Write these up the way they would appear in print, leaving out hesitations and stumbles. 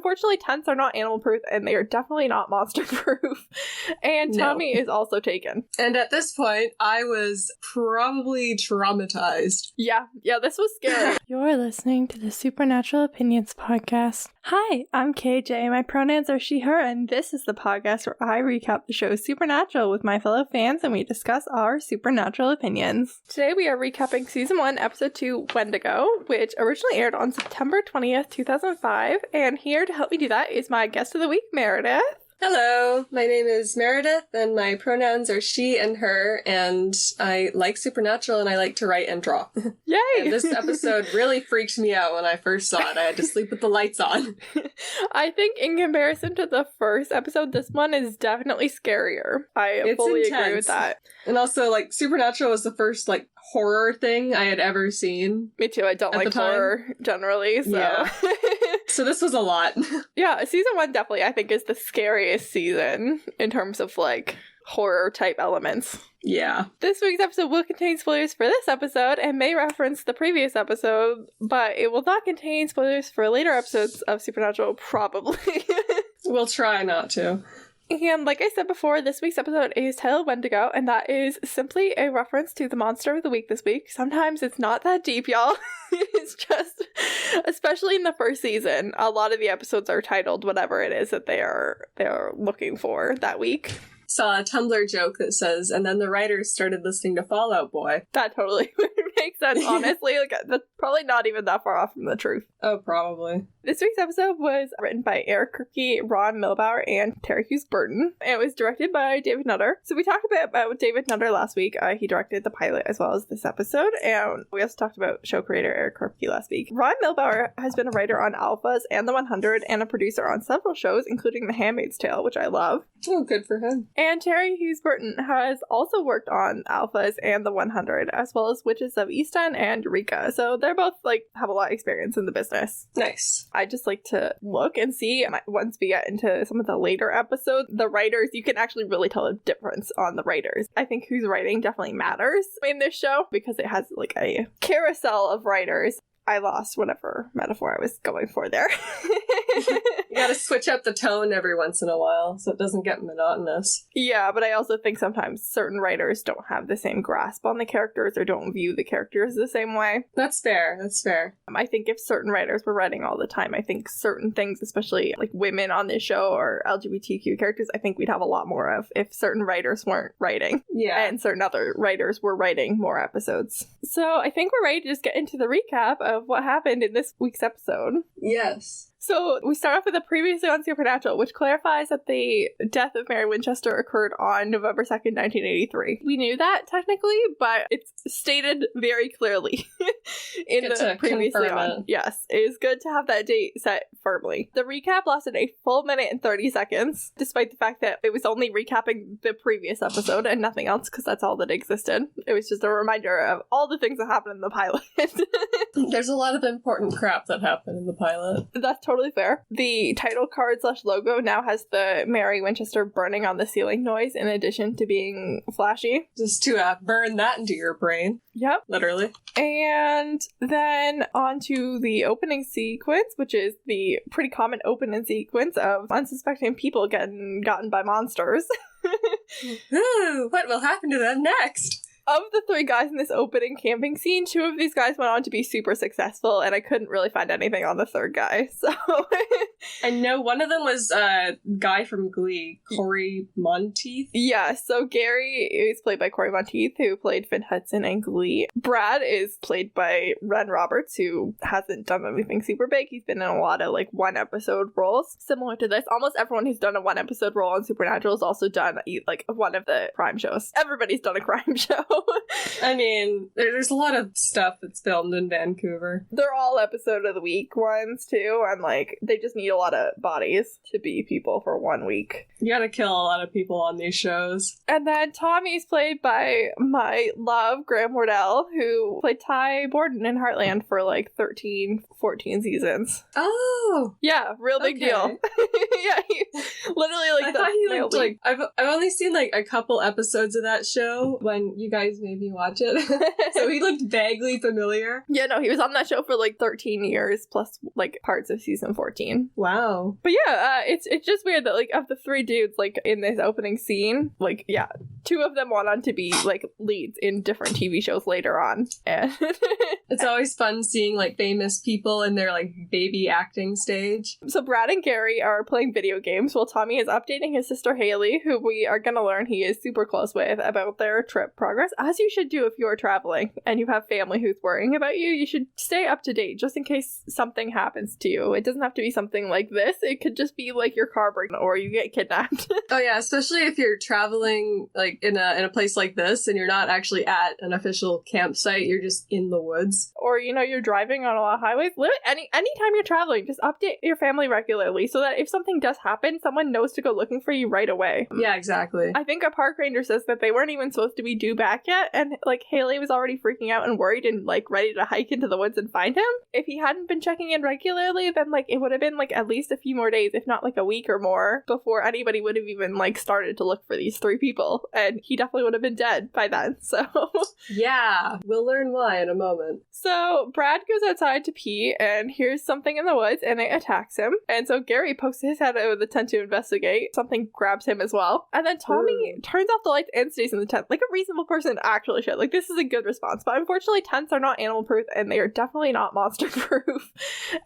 unfortunately tents are not animal proof and they are definitely not monster proof. And Tommy is also taken. And at this point, I was probably traumatized. Yeah, this was scary. You're listening to the Supernatural Opinions podcast. Hi, I'm KJ. My pronouns are she, her, and this is the podcast where I recap the show Supernatural with my fellow fans and we discuss our supernatural opinions. Today we are recapping Season 1, Episode 2, Wendigo, which originally aired on September 20th, 2005, and here to help me do that is my guest of the week, Meredith. Hello, my name is Meredith, and my pronouns are she and her, and I like Supernatural, and I like to write and draw. Yay! And this episode really freaked me out when I first saw it. I had to sleep with the lights on. I think in comparison to the first episode, this one is definitely scarier. I fully agree with that. And also, like, Supernatural was the first, like, horror thing I had ever seen. Me too, I don't like horror generally, so... Yeah. So this was a lot. Yeah, Season 1 definitely, I think, is the scariest season in terms of, like, horror-type elements. Yeah. This week's episode will contain spoilers for this episode and may reference the previous episode, but it will not contain spoilers for later episodes of Supernatural, probably. We'll try not to. And like I said before, this week's episode is titled Wendigo, and that is simply a reference to the monster of the week this week. Sometimes it's not that deep, y'all. It's just, especially in the first season, a lot of the episodes are titled whatever it is that they're looking for that week. Saw a Tumblr joke that says, and then the writers started listening to Fall Out Boy. That totally makes sense, honestly. Like, that's probably not even that far off from the truth. Oh, probably. This week's episode was written by Eric Kripke, Ron Milbaur, and Terry Hughes Burton. And it was directed by David Nutter. So we talked a bit about David Nutter last week. He directed the pilot as well as this episode. And we also talked about show creator Eric Kripke last week. Ron Milbaur has been a writer on Alphas and The 100 and a producer on several shows, including The Handmaid's Tale, which I love. Oh, good for him. And Terry Hughes Burton has also worked on Alphas and The 100, as well as Witches of East End and Eureka. So they're both, like, have a lot of experience in the business. Nice. I just like to look and see, once we get into some of the later episodes, the writers, you can actually really tell a difference on the writers. I think who's writing definitely matters in this show because it has, like, a carousel of writers. I lost whatever metaphor I was going for there. You gotta switch up the tone every once in a while so it doesn't get monotonous. Yeah, but I also think sometimes certain writers don't have the same grasp on the characters or don't view the characters the same way. That's fair. I think if certain writers were writing all the time, I think certain things, especially like women on this show or LGBTQ characters, I think we'd have a lot more of if certain writers weren't writing. Yeah. And certain other writers were writing more episodes. So I think we're ready to just get into the recap of what happened in this week's episode. Yes. So we start off with a previously on Supernatural, which clarifies that the death of Mary Winchester occurred on November 2nd, 1983. We knew that technically, but it's stated very clearly in the previously on. Yes, it is good to have that date set firmly. The recap lasted a full minute and 30 seconds, despite the fact that it was only recapping the previous episode and nothing else, because that's all that existed. It was just a reminder of all the things that happened in the pilot. There's a lot of important crap that happened in the pilot. That's totally fair. The title card / logo now has the Mary Winchester burning on the ceiling noise in addition to being flashy. Just to burn that into your brain. Yep. Literally. And then on to the opening sequence, which is the pretty common opening sequence of unsuspecting people getting gotten by monsters. Ooh, what will happen to them next? Of the 3 guys in this opening camping scene, 2 of these guys went on to be super successful, and I couldn't really find anything on the 3rd guy, so... I know one of them was a guy from Glee, Corey Monteith. Yeah, so Gary is played by Corey Monteith, who played Finn Hudson in Glee. Brad is played by Ren Roberts, who hasn't done anything super big. He's been in a lot of, like, 1-episode roles. Similar to this, almost everyone who's done a 1-episode role on Supernatural has also done, like, one of the crime shows. Everybody's done a crime show. I mean, there's a lot of stuff that's filmed in Vancouver. They're all episode of the week ones, too, and, like, they just need a lot of bodies to be people for 1 week. You gotta kill a lot of people on these shows. And then Tommy's played by my love, Graham Wardell, who played Ty Borden in Heartland for, like, 13, 14 seasons. Oh! Yeah, real big deal. Yeah, he literally like I thought he looked like I've only seen like a couple episodes of that show when you guys made me watch it. So he looked vaguely familiar. Yeah, no, he was on that show for like 13 years plus like parts of season 14. Wow. But yeah, it's just weird that like of the three dudes like in this opening scene, like yeah, two of them went on to be like leads in different TV shows later on. And it's always fun seeing like famous people in their like baby acting stage. So Brad and Gary are playing video games while Tommy is updating his sister Haley, who we are going to learn he is super close with, about their trip progress, as you should do if you're traveling and you have family who's worrying about you. You should stay up to date just in case something happens to you. It doesn't have to be something like this. It could just be like your car breaks or you get kidnapped. Oh yeah, especially if you're traveling like in a place like this and you're not actually at an official campsite, you're just in the woods. Or, you know, you're driving on a lot of highways. Anytime you're traveling, just update your family regularly so that if something does happen, someone knows to go looking for you right away. Yeah, exactly. I think a park ranger says that they weren't even supposed to be due back yet, and like Haley was already freaking out and worried and like ready to hike into the woods and find him. If he hadn't been checking in regularly, then like it would have been like at least a few more days, if not like a week or more, before anybody would have even like started to look for these three people, and he definitely would have been dead by then. So yeah, we'll learn why in a moment. So Brad goes outside to pee and hears something in the woods and it attacks him. And so Gary pokes his head out of the tent to investigate. Something grabs him as well. And then Tommy turns off the lights and stays in the tent like a reasonable person actually should. Like, this is a good response. But unfortunately, tents are not animal proof and they are definitely not monster proof.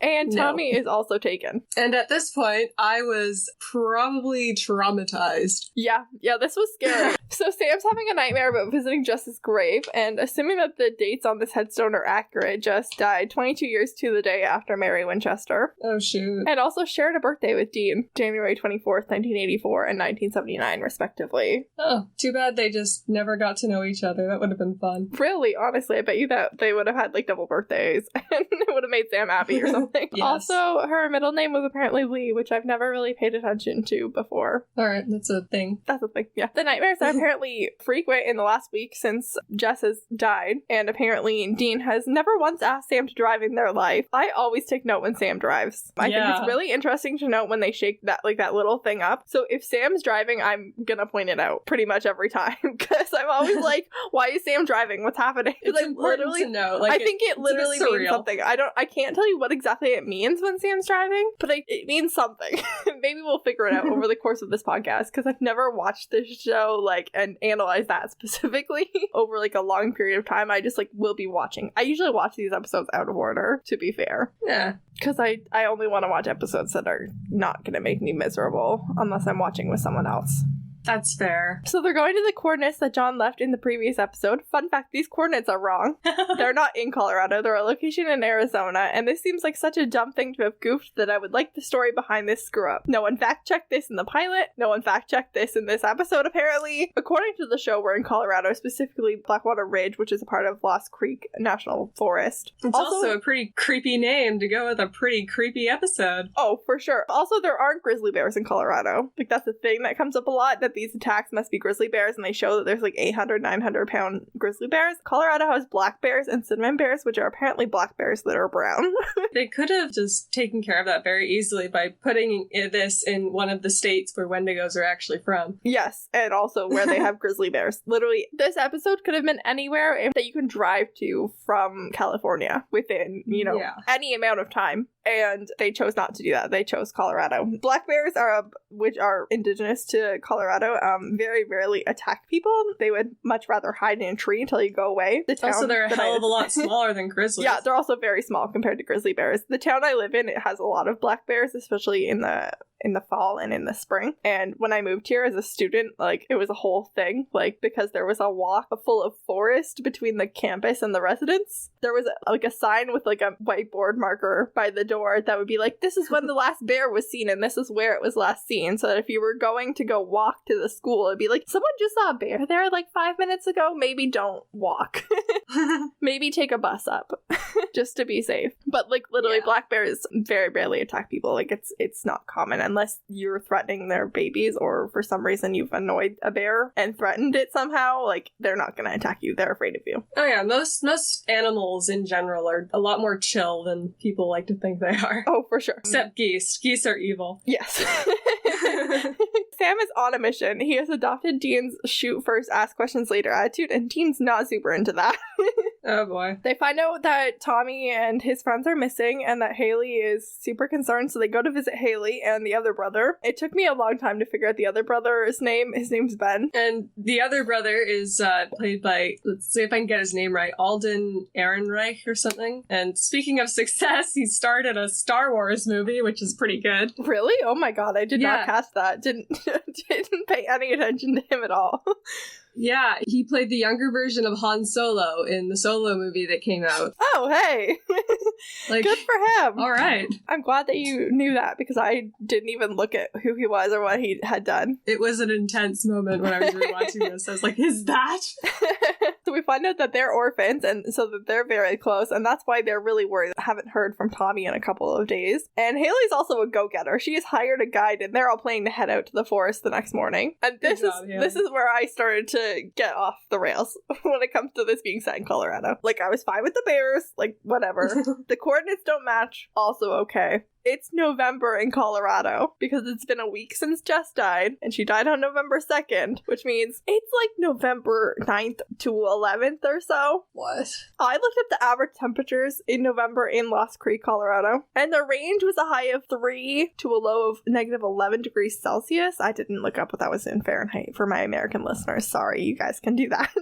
And Tommy is also taken. And at this point, I was probably traumatized. Yeah, this was scary. So Sam's having a nightmare about visiting Jess's grave, and assuming that the dates on this headstone are accurate, Jess died 22 years to the day after Mary Winchester. Oh, shoot. And also shared a birthday with Dean, January 24th, 1984 and 1979, respectively. Oh, too bad they just never got to know each other. That would have been fun. Really, honestly, I bet you that they would have had like double birthdays, and it would have made Sam happy or something. Yes. Also, her middle name was apparently Lee, which I've never really paid attention to before. Alright, that's a thing. That's a thing, yeah. The nightmares are apparently frequent in the last week since Jess has died, and apparently Dean has never once asked Sam to drive in their life. I always take note when Sam drives. I think it's really interesting to note when they shake that little thing up. So if Sam's driving, I'm gonna point it out pretty much every time, because I'm always like, why is Sam driving? What's happening? It's like literally to know. Like, I think it literally means something. I can't tell you what exactly it means when Sam's driving, but it means something. Maybe we'll figure it out over the course of this podcast, because I've never watched this show like and analyzed that specifically over like a long period of time. I just like will be watching. I usually watch these episodes out of order, to be fair. Yeah. Because I only want to watch episodes that are not going to make me miserable unless I'm watching with someone else. That's fair. So they're going to the coordinates that John left in the previous episode. Fun fact, these coordinates are wrong. They're not in Colorado. They're a location in Arizona. And this seems like such a dumb thing to have goofed that I would like the story behind this screw up. No one fact-checked this in the pilot. No one fact-checked this in this episode, apparently. According to the show, we're in Colorado, specifically Blackwater Ridge, which is a part of Lost Creek National Forest. It's also a pretty creepy name to go with a pretty creepy episode. Oh, for sure. Also, there aren't grizzly bears in Colorado. Like, that's a thing that comes up a lot, that these attacks must be grizzly bears, and they show that there's like 800, 900 pound grizzly bears. Colorado has black bears and cinnamon bears, which are apparently black bears that are brown. They could have just taken care of that very easily by putting this in one of the states where Wendigos are actually from. Yes, and also where they have grizzly bears. Literally, this episode could have been anywhere that you can drive to from California within, any amount of time. And they chose not to do that. They chose Colorado. Black bears which are indigenous to Colorado, very rarely attack people. They would much rather hide in a tree until you go away. Also, they're a hell of a lot smaller than grizzlies. Yeah, they're also very small compared to grizzly bears. The town I live in, it has a lot of black bears, especially in the fall and in the spring. And when I moved here as a student, like, it was a whole thing, like, because there was a walk full of forest between the campus and the residence. There was a sign with like a whiteboard marker by the door that would be like, this is when the last bear was seen and this is where it was last seen, so that if you were going to go walk to the school, it'd be like, someone just saw a bear there like 5 minutes ago, maybe don't walk. Maybe take a bus up just to be safe. But like, literally, black bears very rarely attack people. Like, it's not common, and unless you're threatening their babies or for some reason you've annoyed a bear and threatened it somehow, like, they're not going to attack you. They're afraid of you. Oh yeah, most animals in general are a lot more chill than people like to think they are. Oh, for sure. Except geese. Geese are evil. Yes. Sam is on a mission. He has adopted Dean's shoot first, ask questions later attitude, and Dean's not super into that. Oh boy. They find out that Tommy and his friends are missing and that Haley is super concerned, so they go to visit Haley and the other brother. It took me a long time to figure out the other brother's name. His name's Ben. And the other brother is played by, let's see if I can get his name right, Alden Ehrenreich or something. And speaking of success, he starred in a Star Wars movie, which is pretty good. Really? Oh my god, I did not catch that. Didn't pay any attention to him at all. Yeah, he played the younger version of Han Solo in the Solo movie that came out. Oh, hey! Like, good for him! All right. I'm glad that you knew that, because I didn't even look at who he was or what he had done. It was an intense moment when I was rewatching this. I was like, is that? So we find out that they're orphans, and so that they're very close, and that's why they're really worried. I haven't heard from Tommy in a couple of days. And Haley's also a go-getter. She has hired a guide, and they're all planning to head out to the forest the next morning. And this is where I started to get off the rails when it comes to this being set in Colorado. Like, I was fine with the bears, like, whatever. The coordinates don't match, also okay. It's November in Colorado because it's been a week since Jess died, and she died on November 2nd, which means it's like November 9th to 11th or so. What? I looked up the average temperatures in November in Lost Creek, Colorado, and the range was a high of 3 to a low of negative 11 degrees Celsius. I didn't look up what that was in Fahrenheit for my American listeners. Sorry, you guys can do that.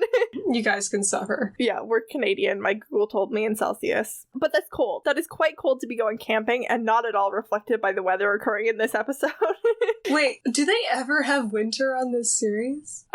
You guys can suffer. Yeah, we're Canadian. My Google told me in Celsius. But that's cold. That is quite cold to be going camping, and not at all reflected by the weather occurring in this episode. Wait, do they ever have winter on this series?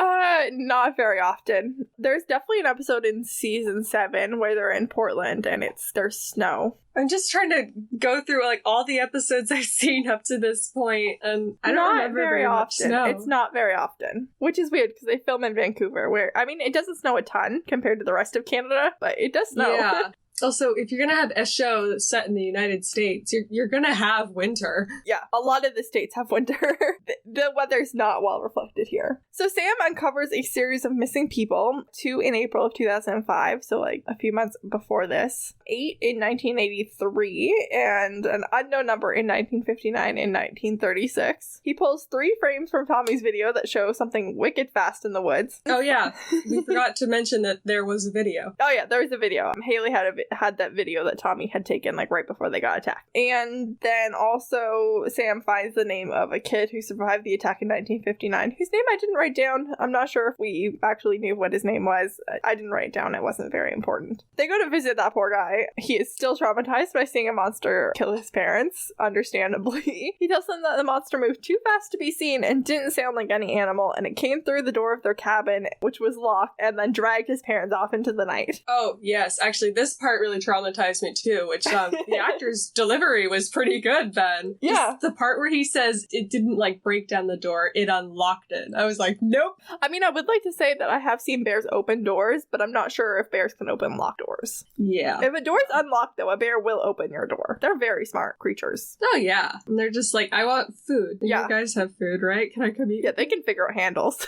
Not very often. There's definitely an episode in season 7 where they're in Portland and there's snow. I'm just trying to go through like all the episodes I've seen up to this point, and I don't remember very much snow. It's not very often, which is weird because they film in Vancouver, where, I mean, it doesn't snow a ton compared to the rest of Canada, but it does snow. Yeah. Also, if you're gonna have a show that's set in the United States, you're gonna have winter. Yeah, a lot of the states have winter. The weather's not well reflected here. So Sam uncovers a series of missing people, 2 in April of 2005, so like a few months before this, 8 in 1983, and an unknown number in 1959 and 1936. He pulls 3 frames from Tommy's video that show something wicked fast in the woods. Oh yeah, we forgot to mention that there was a video. Oh yeah, there was a video. Haley had that video that Tommy had taken like right before they got attacked. And then also Sam finds the name of a kid who survived the attack in 1959, whose name I didn't write down. I'm not sure if we actually knew what his name was. I didn't write it down. It wasn't very important. They go to visit that poor guy. He is still traumatized by seeing a monster kill his parents, understandably. He tells them that the monster moved too fast to be seen and didn't sound like any animal, and it came through the door of their cabin, which was locked, and then dragged his parents off into the night. Oh yes, actually this part really traumatized me too, which the actor's delivery was pretty good, Ben. Yeah. Just the part where he says it didn't like break down the door, it unlocked it. I was like, nope. I mean, I would like to say that I have seen bears open doors, but I'm not sure if bears can open locked doors. Yeah. If a door's unlocked though, a bear will open your door. They're very smart creatures. Oh yeah. And they're just like, I want food. Yeah. You guys have food, right? Can I come eat? Yeah, they can figure out handles.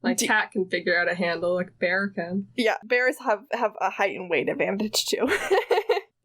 My cat can figure out a handle like a bear can. Yeah, bears have a height and weight advantage too.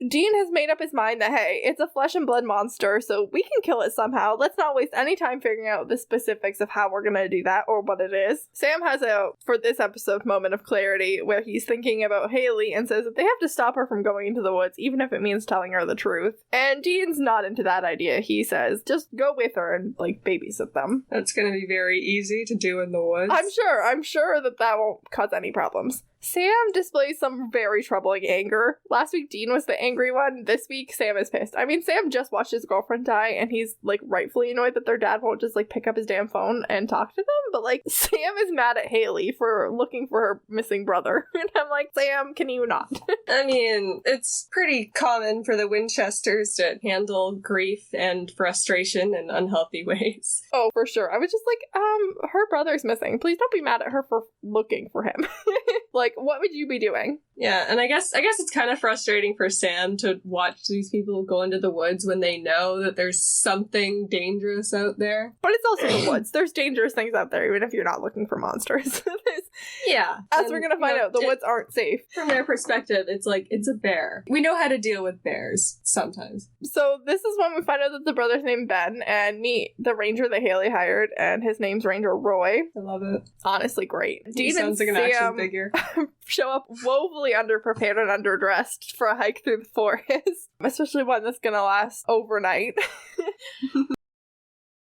Dean has made up his mind that, hey, it's a flesh and blood monster, so we can kill it somehow. Let's not waste any time figuring out the specifics of how we're gonna do that or what it is. Sam has a, for this episode, moment of clarity where he's thinking about Haley and says that they have to stop her from going into the woods, even if it means telling her the truth. And Dean's not into that idea. He says, just go with her and, like, babysit them. That's gonna be very easy to do in the woods. I'm sure that won't cause any problems. Sam displays some very troubling anger. Last week, Dean was the angry one. This week, Sam is pissed. I mean, Sam just watched his girlfriend die, and he's, like, rightfully annoyed that their dad won't just, like, pick up his damn phone and talk to them. But, like, Sam is mad at Haley for looking for her missing brother. And I'm like, Sam, can you not? I mean, it's pretty common for the Winchesters to handle grief and frustration in unhealthy ways. Oh, for sure. I was just like, her brother's missing. Please don't be mad at her for looking for him. Like, Like, what would you be doing? Yeah, and I guess it's kind of frustrating for Sam to watch these people go into the woods when they know that there's something dangerous out there. But it's also the woods. There's dangerous things out there, even if you're not looking for monsters. Yeah. As we're gonna find out, the woods aren't safe. From their perspective, it's like, it's a bear. We know how to deal with bears, sometimes. So this is when we find out that the brother's named Ben, and meet the ranger that Haley hired, and his name's Ranger Roy. I love it. Honestly, great. He Dean sounds and like an action Sam figure. show up woefully underprepared and underdressed for a hike through the forest, especially one that's gonna last overnight.